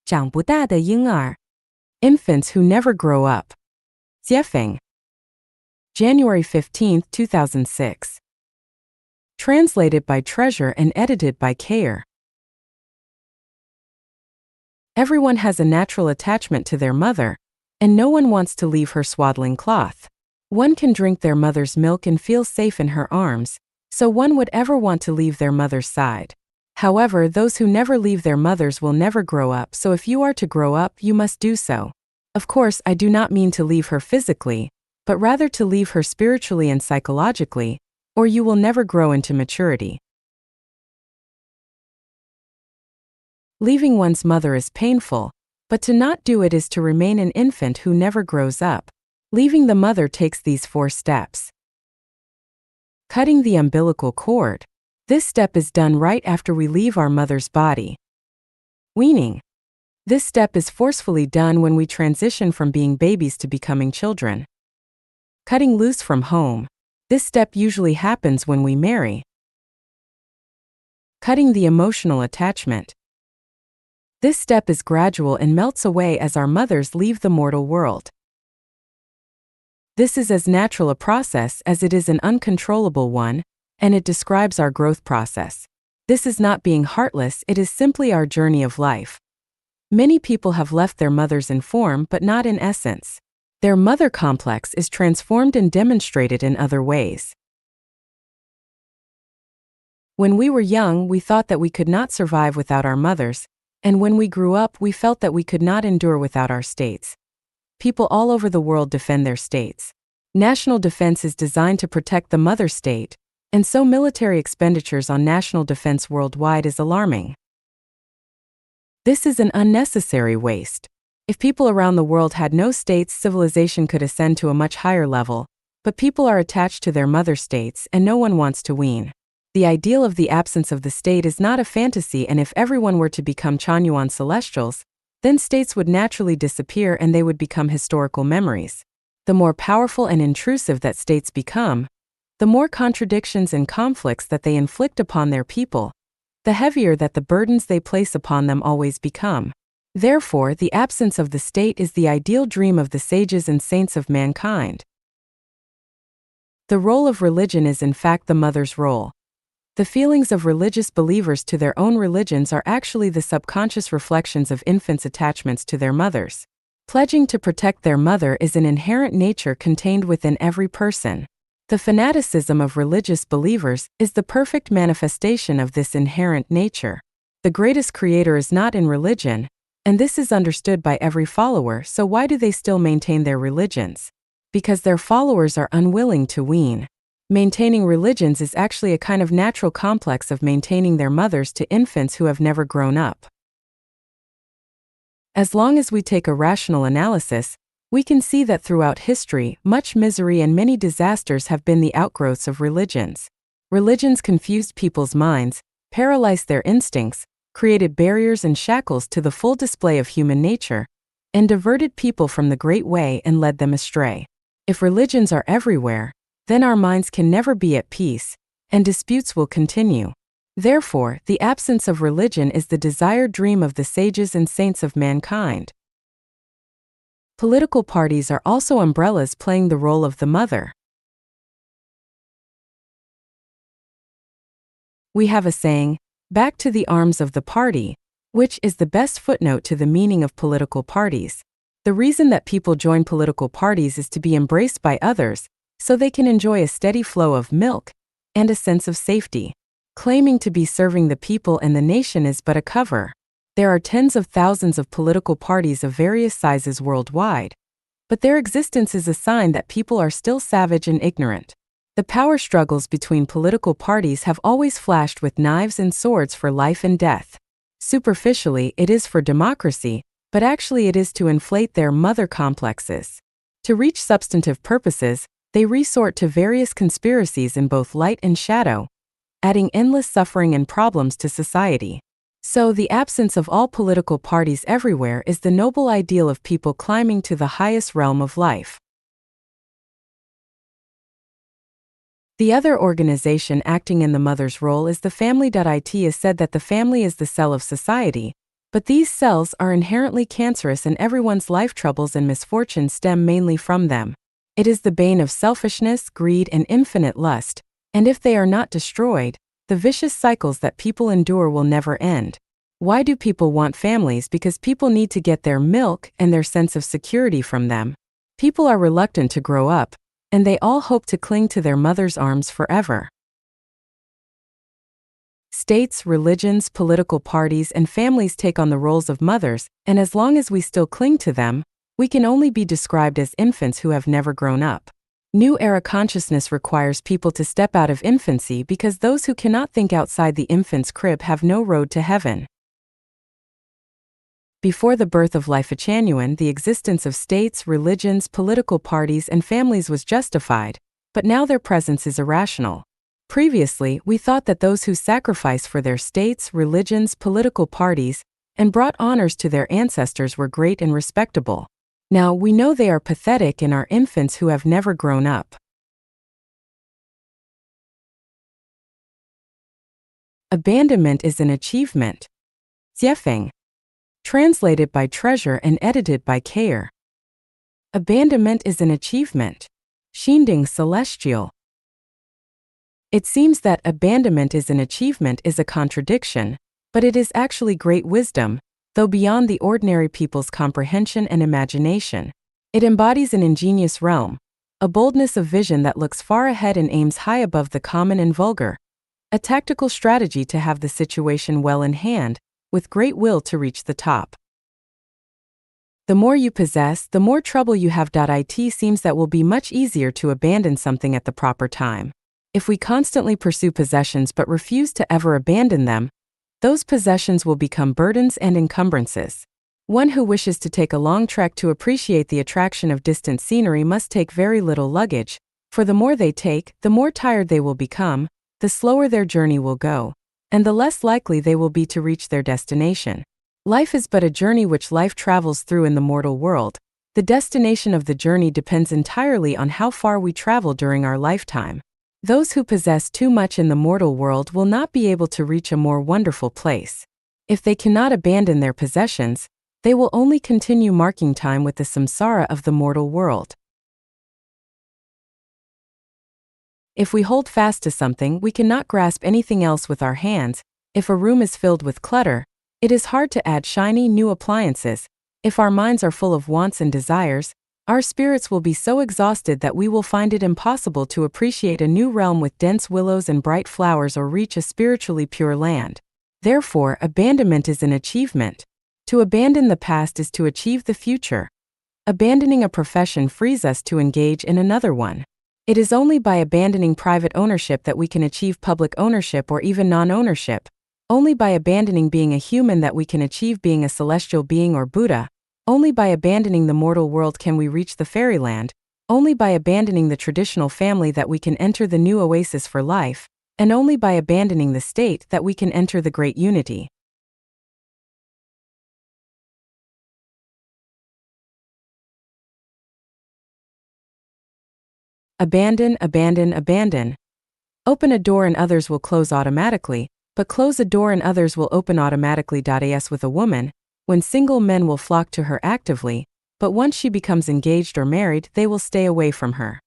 长不大的婴儿 infants who never grow up. Jiefeng. January 15, 2006. Translated by Treasure and edited by Kayer. Everyone has a natural attachment to their mother, and no one wants to leave her swaddling cloth. One can drink their mother's milk and feel safe in her arms, so one would ever want to leave their mother's side. However, those who never leave their mothers will never grow up, so if you are to grow up, you must do so. Of course, I do not mean to leave her physically, but rather to leave her spiritually and psychologically, or you will never grow into maturity. Leaving one's mother is painful, but to not do it is to remain an infant who never grows up. Leaving the mother takes these 4 steps. Cutting the umbilical cord. This step is done right after we leave our mother's body. Weaning. This step is forcefully done when we transition from being babies to becoming children. Cutting loose from home. This step usually happens when we marry. Cutting the emotional attachment. This step is gradual and melts away as our mothers leave the mortal world. This is as natural a process as it is an uncontrollable one, and it describes our growth process. This is not being heartless, it is simply our journey of life. Many people have left their mothers in form but not in essence. Their mother complex is transformed and demonstrated in other ways. When we were young, we thought that we could not survive without our mothers, and when we grew up, we felt that we could not endure without our states. People all over the world defend their states. National defense is designed to protect the mother state, and so military expenditures on national defense worldwide is alarming. This is an unnecessary waste. If people around the world had no states, civilization could ascend to a much higher level, but people are attached to their mother states and no one wants to wean. The ideal of the absence of the state is not a fantasy, and if everyone were to become Chanyuan celestials, then states would naturally disappear and they would become historical memories. The more powerful and intrusive that states become, the more contradictions and conflicts that they inflict upon their people, the heavier that the burdens they place upon them always become. Therefore, the absence of the state is the ideal dream of the sages and saints of mankind. The role of religion is in fact the mother's role. The feelings of religious believers to their own religions are actually the subconscious reflections of infants' attachments to their mothers. Pledging to protect their mother is an inherent nature contained within every person. The fanaticism of religious believers is the perfect manifestation of this inherent nature. The greatest creator is not in religion, and this is understood by every follower, so why do they still maintain their religions? Because their followers are unwilling to wean. Maintaining religions is actually a kind of natural complex of maintaining their mothers to infants who have never grown up. As long as we take a rational analysis, we can see that throughout history, much misery and many disasters have been the outgrowths of religions. Religions confused people's minds, paralyzed their instincts, created barriers and shackles to the full display of human nature, and diverted people from the great way and led them astray. If religions are everywhere, then our minds can never be at peace, and disputes will continue. Therefore, the absence of religion is the desired dream of the sages and saints of mankind. Political parties are also umbrellas playing the role of the mother. We have a saying, "Back to the arms of the party," which is the best footnote to the meaning of political parties. The reason that people join political parties is to be embraced by others, so they can enjoy a steady flow of milk and a sense of safety. Claiming to be serving the people and the nation is but a cover. There are tens of thousands of political parties of various sizes worldwide, but their existence is a sign that people are still savage and ignorant. The power struggles between political parties have always flashed with knives and swords for life and death. Superficially, it is for democracy, but actually it is to inflate their mother complexes. To reach substantive purposes, they resort to various conspiracies in both light and shadow, adding endless suffering and problems to society. So, the absence of all political parties everywhere is the noble ideal of people climbing to the highest realm of life. The other organization acting in the mother's role is the family. It is said that the family is the cell of society, But these cells are inherently cancerous and everyone's life troubles and misfortunes stem mainly from them. It is the bane of selfishness, greed, and infinite lust, and if they are not destroyed, the vicious cycles that people endure will never end. Why do people want families? Because people need to get their milk and their sense of security from them. People are reluctant to grow up, and they all hope to cling to their mother's arms forever. States, religions, political parties, and families take on the roles of mothers, and as long as we still cling to them, we can only be described as infants who have never grown up. New era consciousness requires people to step out of infancy because those who cannot think outside the infant's crib have no road to heaven. Before the birth of Life Genuine, the existence of states, religions, political parties, and families was justified, but now their presence is irrational. Previously, we thought that those who sacrificed for their states, religions, political parties, and brought honors to their ancestors were great and respectable. Now we know they are pathetic and are infants who have never grown up. Abandonment is an achievement. Zjefeng. Translated by Treasure and edited by Kayer. Abandonment is an achievement. Shinding Celestial. It seems that abandonment is an achievement is a contradiction, but it is actually great wisdom, though beyond the ordinary people's comprehension and imagination. It embodies an ingenious realm, a boldness of vision that looks far ahead and aims high above the common and vulgar, a tactical strategy to have the situation well in hand, with great will to reach the top. The more you possess, the more trouble you have. It seems that will be much easier to abandon something at the proper time. If we constantly pursue possessions but refuse to ever abandon them, those possessions will become burdens and encumbrances. One who wishes to take a long trek to appreciate the attraction of distant scenery must take very little luggage, for the more they take, the more tired they will become, the slower their journey will go, and the less likely they will be to reach their destination. Life is but a journey which life travels through in the mortal world. The destination of the journey depends entirely on how far we travel during our lifetime. Those who possess too much in the mortal world will not be able to reach a more wonderful place. If they cannot abandon their possessions, they will only continue marking time with the samsara of the mortal world. If we hold fast to something, we cannot grasp anything else with our hands. If a room is filled with clutter, it is hard to add shiny new appliances. If our minds are full of wants and desires, our spirits will be so exhausted that we will find it impossible to appreciate a new realm with dense willows and bright flowers or reach a spiritually pure land. Therefore, abandonment is an achievement. To abandon the past is to achieve the future. Abandoning a profession frees us to engage in another one. It is only by abandoning private ownership that we can achieve public ownership or even non-ownership. Only by abandoning being a human that we can achieve being a celestial being or Buddha. Only by abandoning the mortal world can we reach the fairyland. Only by abandoning the traditional family that we can enter the new oasis for life, and only by abandoning the state that we can enter the great unity. Abandon, abandon, abandon. Open a door and others will close automatically, but close a door and others will open automatically. As with a woman, when single men will flock to her actively, but once she becomes engaged or married, they will stay away from her.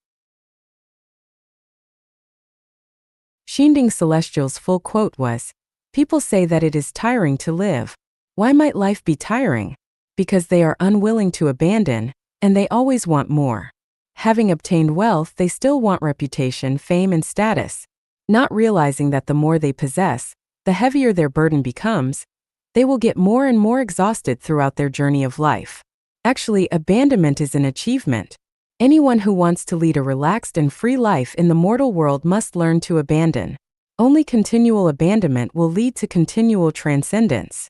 Shinding Celestial's full quote was, "People say that it is tiring to live. Why might life be tiring? Because they are unwilling to abandon, and they always want more. Having obtained wealth, they still want reputation, fame, and status. Not realizing that the more they possess, the heavier their burden becomes, they will get more and more exhausted throughout their journey of life. Actually, abandonment is an achievement. Anyone who wants to lead a relaxed and free life in the mortal world must learn to abandon. Only continual abandonment will lead to continual transcendence."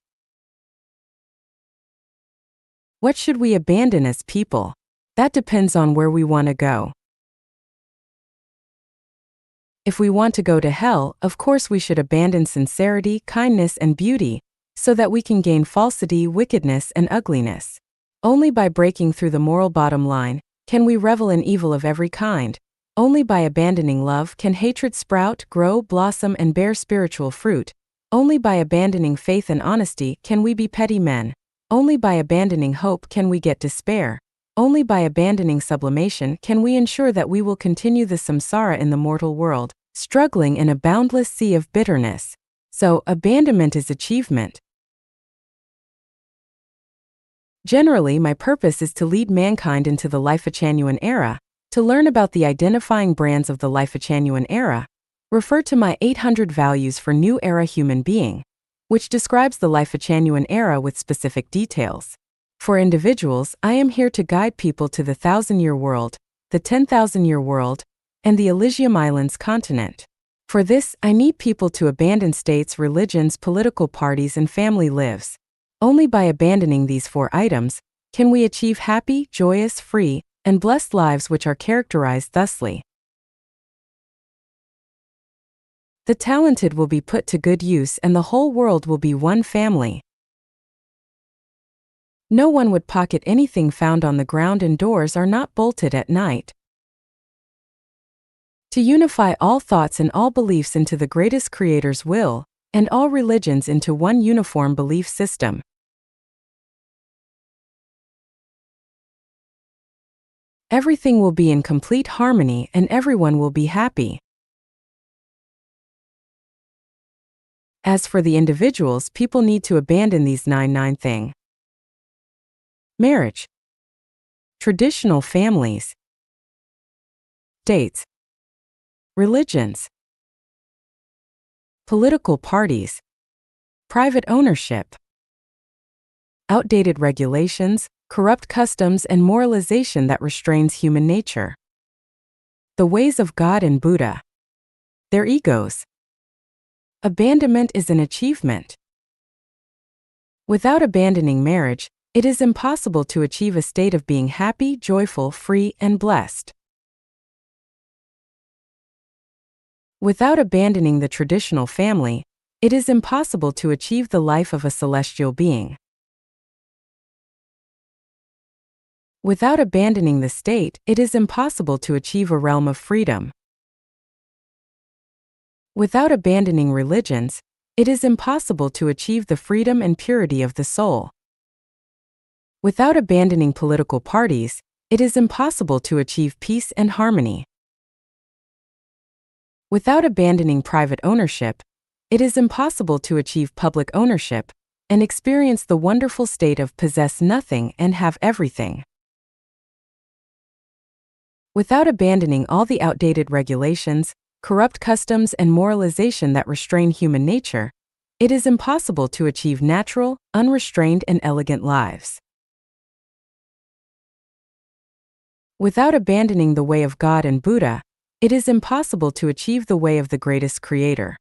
What should we abandon as people? That depends on where we want to go. If we want to go to hell, of course we should abandon sincerity, kindness, and beauty, so that we can gain falsity, wickedness, and ugliness. Only by breaking through the moral bottom line can we revel in evil of every kind. Only by abandoning love can hatred sprout, grow, blossom, and bear spiritual fruit. Only by abandoning faith and honesty can we be petty men. Only by abandoning hope can we get despair. Only by abandoning sublimation can we ensure that we will continue the samsara in the mortal world, struggling in a boundless sea of bitterness. So, abandonment is achievement. Generally, my purpose is to lead mankind into the Life-Changyuan era. To learn about the identifying brands of the Life-Changyuan era, refer to my 800 Values for New Era Human Being, which describes the Life-Changyuan era with specific details. For individuals, I am here to guide people to the 1,000-year world, the 10,000-year world, and the Elysium Islands continent. For this, I need people to abandon states, religions, political parties, and family lives. Only by abandoning these 4 items can we achieve happy, joyous, free, and blessed lives which are characterized thusly. The talented will be put to good use and the whole world will be one family. No one would pocket anything found on the ground and doors are not bolted at night. To unify all thoughts and all beliefs into the greatest Creator's will, and all religions into one uniform belief system. Everything will be in complete harmony and everyone will be happy. As for the individuals, people need to abandon these 9 things. Marriage, traditional families, states, religions, political parties, private ownership, outdated regulations, corrupt customs, and moralization that restrains human nature. The ways of God and Buddha, their egos. Abandonment is an achievement. Without abandoning marriage, it is impossible to achieve a state of being happy, joyful, free, and blessed. Without abandoning the traditional family, it is impossible to achieve the life of a celestial being. Without abandoning the state, it is impossible to achieve a realm of freedom. Without abandoning religions, it is impossible to achieve the freedom and purity of the soul. Without abandoning political parties, it is impossible to achieve peace and harmony. Without abandoning private ownership, it is impossible to achieve public ownership and experience the wonderful state of possess nothing and have everything. Without abandoning all the outdated regulations, corrupt customs, and moralization that restrain human nature, it is impossible to achieve natural, unrestrained, and elegant lives. Without abandoning the way of God and Buddha, it is impossible to achieve the way of the greatest Creator.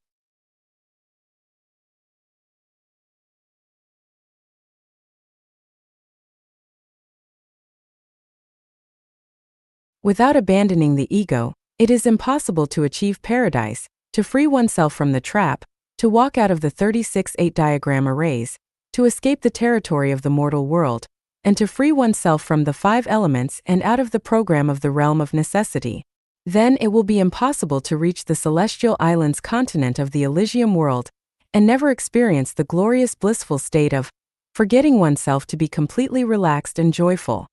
Without abandoning the ego, it is impossible to achieve paradise, to free oneself from the trap, to walk out of the 36 8-diagram arrays, to escape the territory of the mortal world, and to free oneself from the 5 elements and out of the program of the realm of necessity. Then it will be impossible to reach the celestial islands continent of the Elysium world, and never experience the glorious blissful state of forgetting oneself to be completely relaxed and joyful.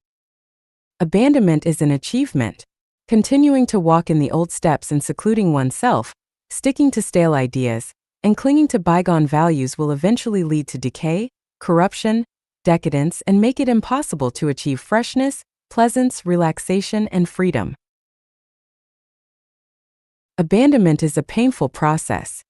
Abandonment is an achievement. Continuing to walk in the old steps and secluding oneself, sticking to stale ideas, and clinging to bygone values will eventually lead to decay, corruption, decadence, and make it impossible to achieve freshness, pleasance, relaxation, and freedom. Abandonment is a painful process.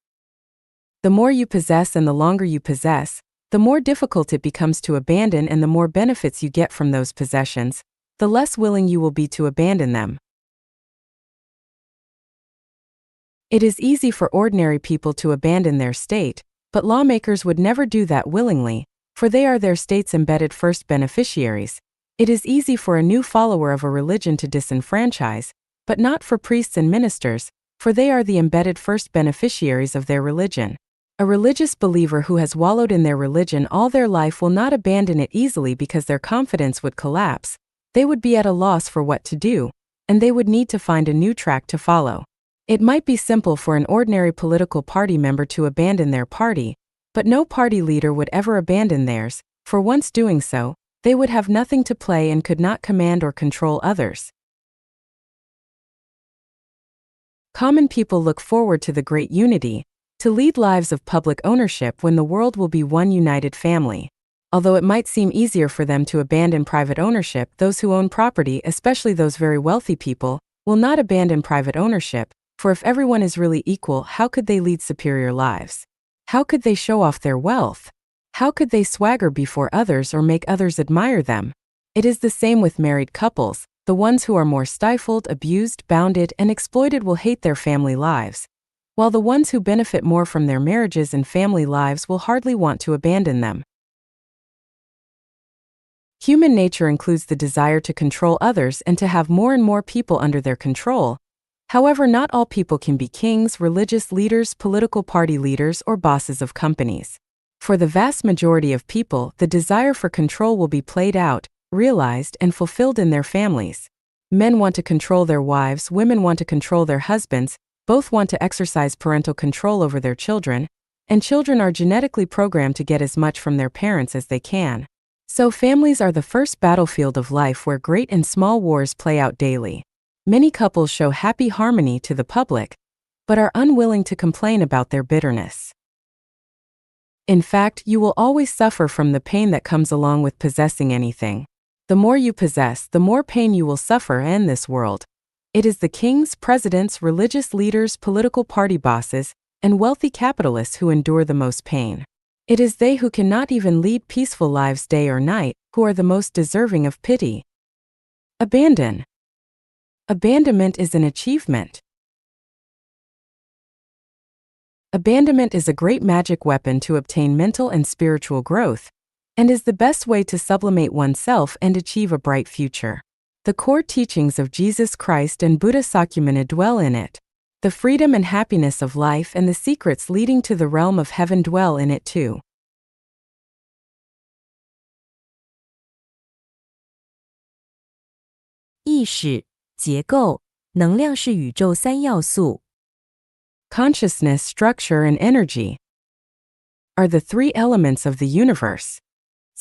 The more you possess and the longer you possess, the more difficult it becomes to abandon, and the more benefits you get from those possessions, the less willing you will be to abandon them. It is easy for ordinary people to abandon their state, but lawmakers would never do that willingly, for they are their state's embedded first beneficiaries. It is easy for a new follower of a religion to disenfranchise, but not for priests and ministers, for they are the embedded first beneficiaries of their religion. A religious believer who has wallowed in their religion all their life will not abandon it easily because their confidence would collapse. They would be at a loss for what to do, and they would need to find a new track to follow. It might be simple for an ordinary political party member to abandon their party, But no party leader would ever abandon theirs, for once doing so, they would have nothing to play and could not command or control others. Common people look forward to the great unity, to lead lives of public ownership when the world will be one united family. Although it might seem easier for them to abandon private ownership, those who own property, especially those very wealthy people, will not abandon private ownership, for if everyone is really equal, how could they lead superior lives? How could they show off their wealth? How could they swagger before others or make others admire them? It is the same with married couples. The ones who are more stifled, abused, bounded, and exploited will hate their family lives, while the ones who benefit more from their marriages and family lives will hardly want to abandon them. Human nature includes the desire to control others and to have more and more people under their control. However, not all people can be kings, religious leaders, political party leaders, or bosses of companies. For the vast majority of people, the desire for control will be played out, realized, and fulfilled in their families. Men want to control their wives, women want to control their husbands, both want to exercise parental control over their children, and children are genetically programmed to get as much from their parents as they can. So families are the first battlefield of life where great and small wars play out daily. Many couples show happy harmony to the public, but are unwilling to complain about their bitterness. In fact, you will always suffer from the pain that comes along with possessing anything. The more you possess, the more pain you will suffer in this world. It is the kings, presidents, religious leaders, political party bosses, and wealthy capitalists who endure the most pain. It is they who cannot even lead peaceful lives day or night, who are the most deserving of pity. Abandon. Abandonment is an achievement. Abandonment is a great magic weapon to obtain mental and spiritual growth, and is the best way to sublimate oneself and achieve a bright future. The core teachings of Jesus Christ and Buddha Sakyamuni dwell in it. The freedom and happiness of life and the secrets leading to the realm of heaven dwell in it too. 意识、结构、能量是宇宙三要素。 Consciousness, structure, and energy are the three elements of the universe.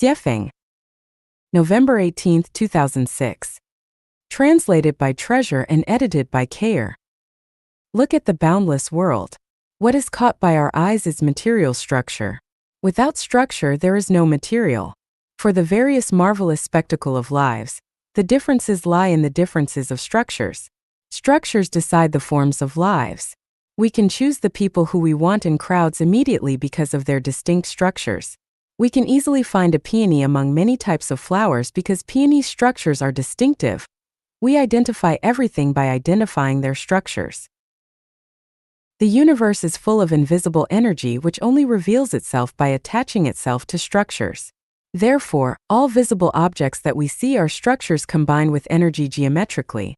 Jiefeng. November 18, 2006. Translated by Treasure and edited by Kayer. Look at the boundless world. What is caught by our eyes is material structure. Without structure, there is no material. For the various marvelous spectacle of lives, the differences lie in the differences of structures. Structures decide the forms of lives. We can choose the people who we want in crowds immediately because of their distinct structures. We can easily find a peony among many types of flowers because peony structures are distinctive. We identify everything by identifying their structures. The universe is full of invisible energy which only reveals itself by attaching itself to structures. Therefore, all visible objects that we see are structures combined with energy geometrically.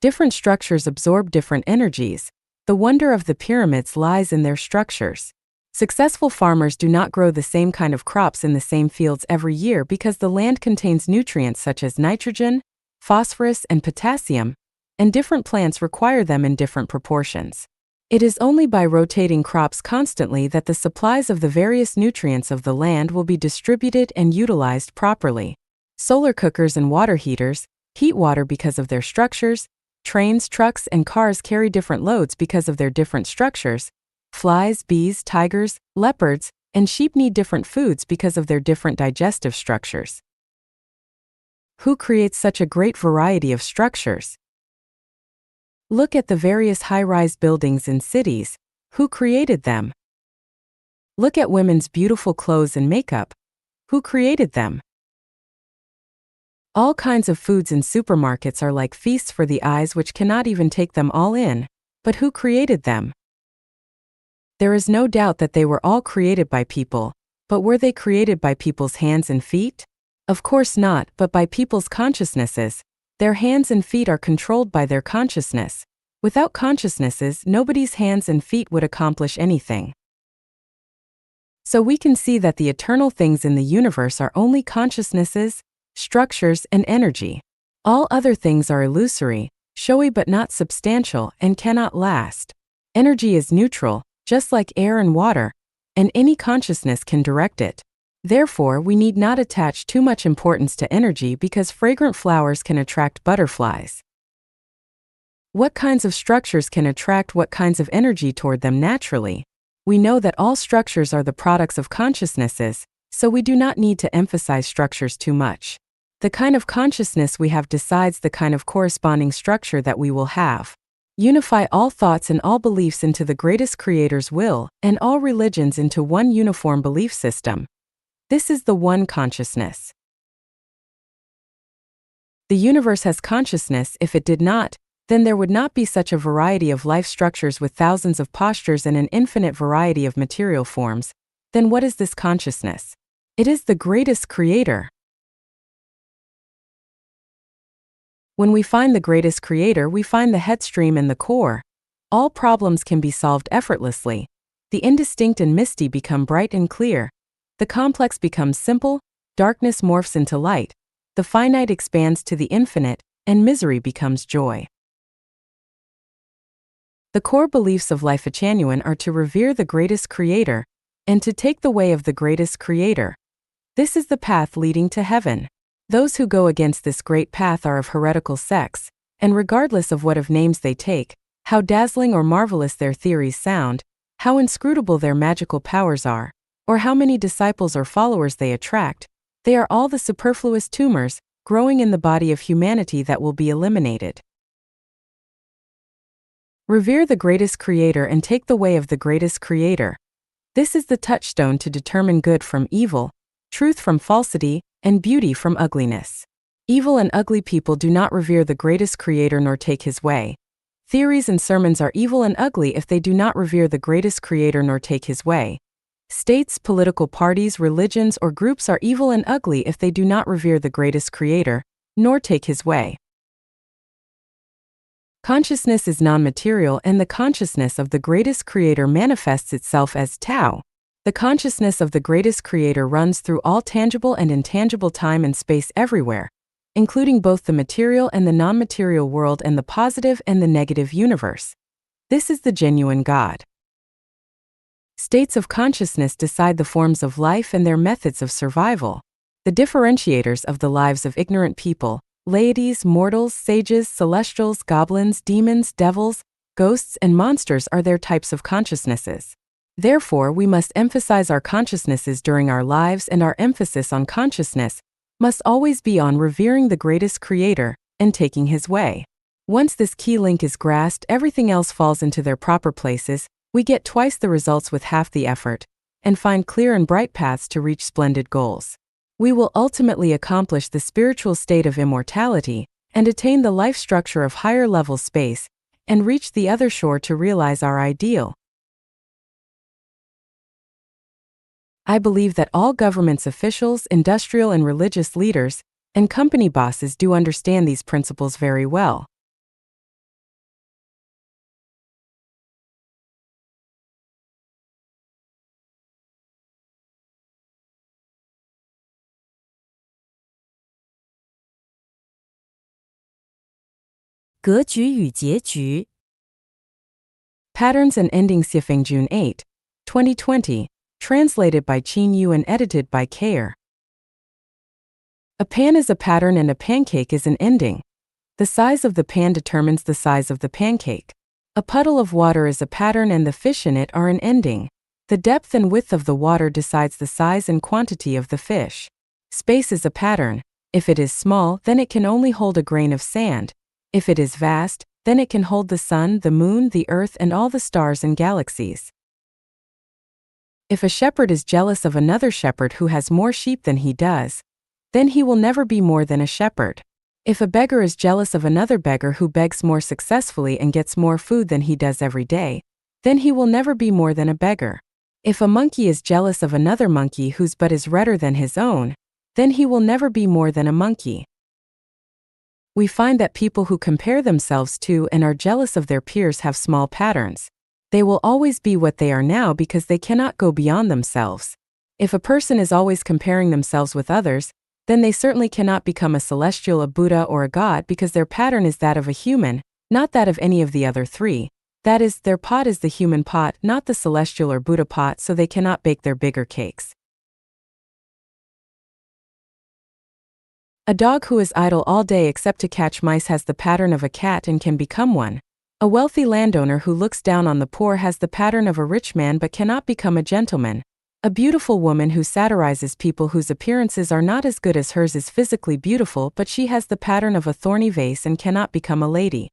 Different structures absorb different energies. The wonder of the pyramids lies in their structures. Successful farmers do not grow the same kind of crops in the same fields every year because the land contains nutrients such as nitrogen, phosphorus, and potassium, and different plants require them in different proportions. It is only by rotating crops constantly that the supplies of the various nutrients of the land will be distributed and utilized properly. Solar cookers and water heaters heat water because of their structures. Trains, trucks, and cars carry different loads because of their different structures. Flies, bees, tigers, leopards, and sheep need different foods because of their different digestive structures. Who creates such a great variety of structures? Look at the various high-rise buildings in cities. Who created them? Look at women's beautiful clothes and makeup. Who created them? All kinds of foods in supermarkets are like feasts for the eyes which cannot even take them all in. But who created them? There is no doubt that they were all created by people, but were they created by people's hands and feet? Of course not, but by people's consciousnesses. Their hands and feet are controlled by their consciousness. Without consciousnesses, nobody's hands and feet would accomplish anything. So we can see that the eternal things in the universe are only consciousnesses, structures, and energy. All other things are illusory, showy but not substantial, and cannot last. Energy is neutral, just like air and water. and any consciousness can direct it. Therefore, we need not attach too much importance to energy because fragrant flowers can attract butterflies. What kinds of structures can attract what kinds of energy toward them naturally? We know that all structures are the products of consciousnesses, so we do not need to emphasize structures too much. The kind of consciousness we have decides the kind of corresponding structure that we will have. Unify all thoughts and all beliefs into the greatest Creator's will, and all religions into one uniform belief system. This is the one consciousness. The universe has consciousness. If it did not, then there would not be such a variety of life structures with thousands of postures and an infinite variety of material forms. Then what is this consciousness? It is the greatest Creator. When we find the greatest Creator, we find the headstream and the core. All problems can be solved effortlessly. The indistinct and misty become bright and clear. The complex becomes simple, darkness morphs into light, the finite expands to the infinite, and misery becomes joy. The core beliefs of Life Genuine are to revere the greatest Creator, and to take the way of the greatest Creator. This is the path leading to heaven. Those who go against this great path are of heretical sects, and regardless of what of names they take, how dazzling or marvelous their theories sound, how inscrutable their magical powers are, or how many disciples or followers they attract, they are all the superfluous tumors growing in the body of humanity that will be eliminated. Revere the greatest Creator and take the way of the greatest Creator. This is the touchstone to determine good from evil, truth from falsity, and beauty from ugliness. Evil and ugly people do not revere the greatest Creator nor take His way. Theories and sermons are evil and ugly if they do not revere the greatest Creator nor take His way. States, political parties, religions, or groups are evil and ugly if they do not revere the greatest Creator, nor take His way. Consciousness is non-material, and the consciousness of the greatest Creator manifests itself as Tao. The consciousness of the greatest Creator runs through all tangible and intangible time and space everywhere, including both the material and the non-material world and the positive and the negative universe. This is the genuine God. States of consciousness decide the forms of life and their methods of survival. The differentiators of the lives of ignorant people, deities, mortals, sages, celestials, goblins, demons, devils, ghosts, and monsters are their types of consciousnesses. Therefore, we must emphasize our consciousnesses during our lives, and our emphasis on consciousness must always be on revering the greatest Creator and taking His way. Once this key link is grasped, everything else falls into their proper places. We get twice the results with half the effort, and find clear and bright paths to reach splendid goals. We will ultimately accomplish the spiritual state of immortality, and attain the life structure of higher level space, and reach the other shore to realize our ideal. I believe that all government's officials, industrial and religious leaders, and company bosses do understand these principles very well.格局与结局 Patterns and Endings Yifeng June 8, 2020, translated by Qin Yu and edited by Kayer. A pan is a pattern and a pancake is an ending. The size of the pan determines the size of the pancake. A puddle of water is a pattern and the fish in it are an ending. The depth and width of the water decides the size and quantity of the fish. Space is a pattern. If it is small, then it can only hold a grain of sand. If it is vast, then it can hold the sun, the moon, the earth, and all the stars and galaxies. If a shepherd is jealous of another shepherd who has more sheep than he does, then he will never be more than a shepherd. If a beggar is jealous of another beggar who begs more successfully and gets more food than he does every day, then he will never be more than a beggar. If a monkey is jealous of another monkey whose butt is redder than his own, then he will never be more than a monkey. We find that people who compare themselves to and are jealous of their peers have small patterns. They will always be what they are now because they cannot go beyond themselves. If a person is always comparing themselves with others, then they certainly cannot become a celestial, a Buddha, or a god because their pattern is that of a human, not that of any of the other three. That is, their pot is the human pot, not the celestial or Buddha pot, so they cannot bake their bigger cakes. A dog who is idle all day except to catch mice has the pattern of a cat and can become one. A wealthy landowner who looks down on the poor has the pattern of a rich man but cannot become a gentleman. A beautiful woman who satirizes people whose appearances are not as good as hers is physically beautiful, but she has the pattern of a thorny vase and cannot become a lady.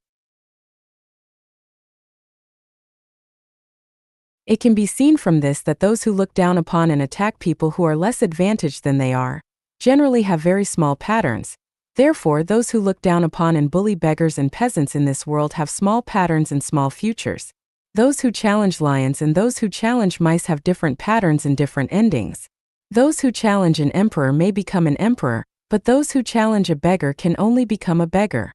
It can be seen from this that those who look down upon and attack people who are less advantaged than they are generally have very small patterns. Therefore, those who look down upon and bully beggars and peasants in this world have small patterns and small futures. Those who challenge lions and those who challenge mice have different patterns and different endings. Those who challenge an emperor may become an emperor, but those who challenge a beggar can only become a beggar.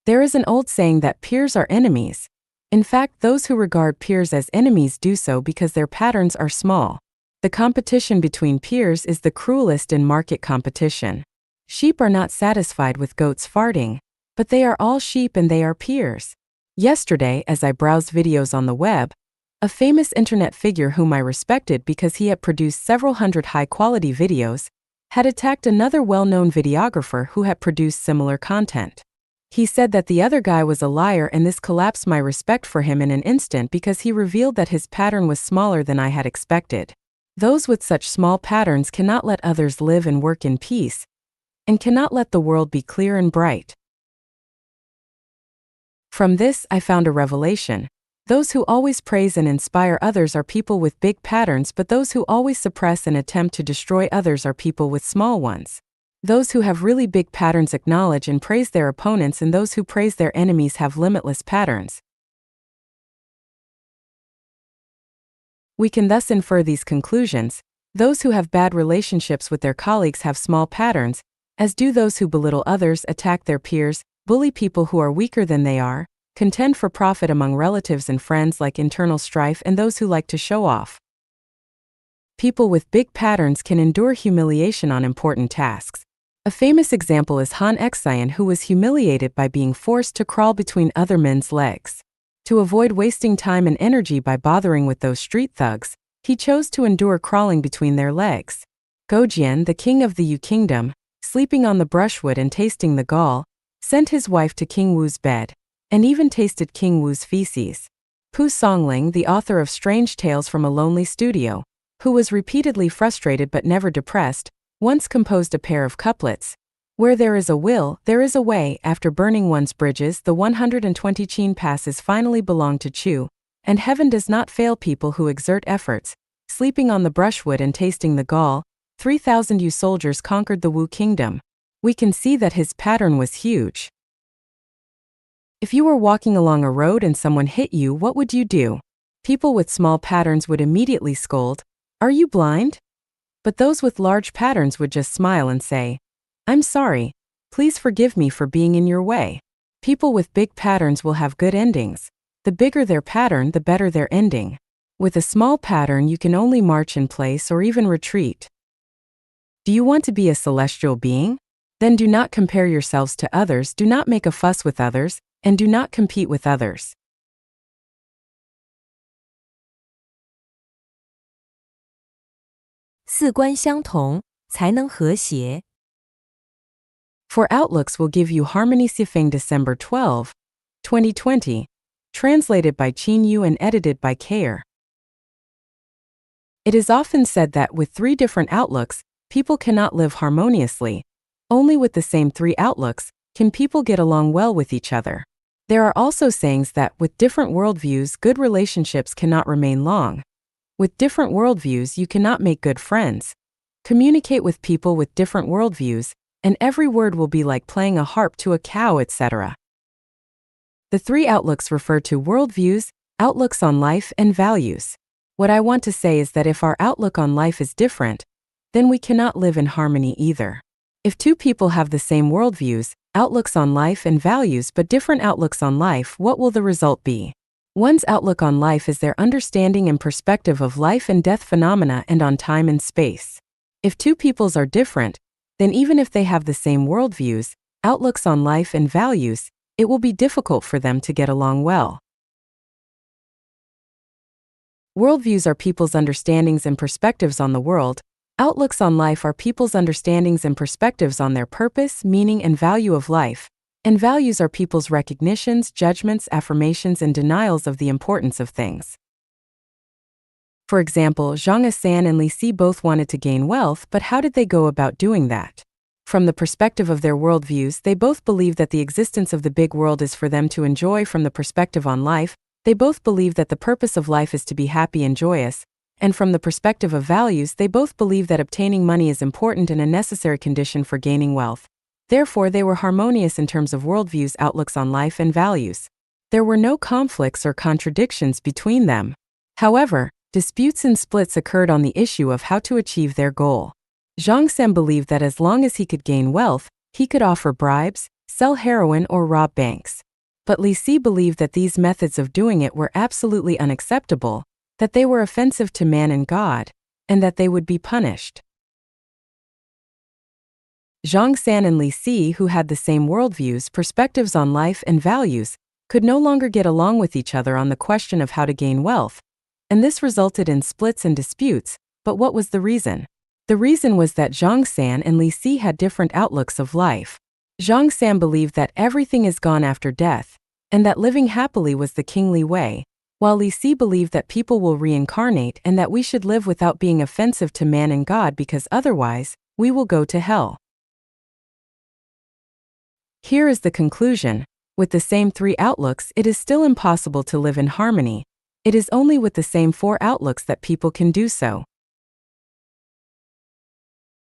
There is an old saying that peers are enemies. In fact, those who regard peers as enemies do so because their patterns are small. The competition between peers is the cruelest in market competition. Sheep are not satisfied with goats farting, but they are all sheep and they are peers. Yesterday, as I browsed videos on the web, a famous internet figure whom I respected because he had produced several hundred high-quality videos, had attacked another well-known videographer who had produced similar content. He said that the other guy was a liar, and this collapsed my respect for him in an instant because he revealed that his pattern was smaller than I had expected. Those with such small patterns cannot let others live and work in peace, and cannot let the world be clear and bright. From this, I found a revelation. Those who always praise and inspire others are people with big patterns, but those who always suppress and attempt to destroy others are people with small ones. Those who have really big patterns acknowledge and praise their opponents, and those who praise their enemies have limitless patterns. We can thus infer these conclusions. Those who have bad relationships with their colleagues have small patterns, as do those who belittle others, attack their peers, bully people who are weaker than they are, contend for profit among relatives and friends like internal strife, and those who like to show off. People with big patterns can endure humiliation on important tasks. A famous example is Han Exayan, who was humiliated by being forced to crawl between other men's legs. To avoid wasting time and energy by bothering with those street thugs, he chose to endure crawling between their legs. Gojian, the king of the Yu kingdom, sleeping on the brushwood and tasting the gall, sent his wife to King Wu's bed, and even tasted King Wu's feces. Pu Songling, the author of Strange Tales from a Lonely Studio, who was repeatedly frustrated but never depressed, once composed a pair of couplets. Where there is a will, there is a way. After burning one's bridges, the 120 Qin passes finally belong to Chu, and heaven does not fail people who exert efforts. Sleeping on the brushwood and tasting the gall, 3,000 Yu soldiers conquered the Wu kingdom. We can see that his pattern was huge. If you were walking along a road and someone hit you, what would you do? People with small patterns would immediately scold, "Are you blind?" But those with large patterns would just smile and say, "I'm sorry. Please forgive me for being in your way." People with big patterns will have good endings. The bigger their pattern, the better their ending. With a small pattern, you can only march in place or even retreat. Do you want to be a celestial being? Then do not compare yourselves to others, do not make a fuss with others, and do not compete with others. 四观相同，才能和谐。For outlooks will give you harmony. Sifeng December 12, 2020. Translated by Qin Yu and edited by Kair. It is often said that with three different outlooks, people cannot live harmoniously. Only with the same three outlooks can people get along well with each other. There are also sayings that with different worldviews, good relationships cannot remain long. With different worldviews, you cannot make good friends. Communicate with people with different worldviews, and every word will be like playing a harp to a cow, etc. The three outlooks refer to worldviews, outlooks on life, and values. What I want to say is that if our outlook on life is different, then we cannot live in harmony either. If two people have the same worldviews, outlooks on life and values but different outlooks on life, what will the result be? One's outlook on life is their understanding and perspective of life and death phenomena and on time and space. If two peoples are different, then even if they have the same worldviews, outlooks on life and values, it will be difficult for them to get along well. Worldviews are people's understandings and perspectives on the world. Outlooks on life are people's understandings and perspectives on their purpose, meaning, and value of life. And values are people's recognitions, judgments, affirmations, and denials of the importance of things. For example, Zhang San and Li Si both wanted to gain wealth, but how did they go about doing that? From the perspective of their worldviews, they both believe that the existence of the big world is for them to enjoy. From the perspective on life, they both believe that the purpose of life is to be happy and joyous. And from the perspective of values, they both believe that obtaining money is important and a necessary condition for gaining wealth. Therefore, they were harmonious in terms of worldviews, outlooks on life, and values. There were no conflicts or contradictions between them. However, disputes and splits occurred on the issue of how to achieve their goal. Zhang San believed that as long as he could gain wealth, he could offer bribes, sell heroin, or rob banks. But Li Si believed that these methods of doing it were absolutely unacceptable, that they were offensive to man and God, and that they would be punished. Zhang San and Li Si, who had the same worldviews, perspectives on life, and values, could no longer get along with each other on the question of how to gain wealth, and this resulted in splits and disputes. But what was the reason? The reason was that Zhang San and Li Si had different outlooks of life. Zhang San believed that everything is gone after death, and that living happily was the kingly way, while Li Si believed that people will reincarnate and that we should live without being offensive to man and God because otherwise, we will go to hell. Here is the conclusion. With the same three outlooks, it is still impossible to live in harmony. It is only with the same four outlooks that people can do so.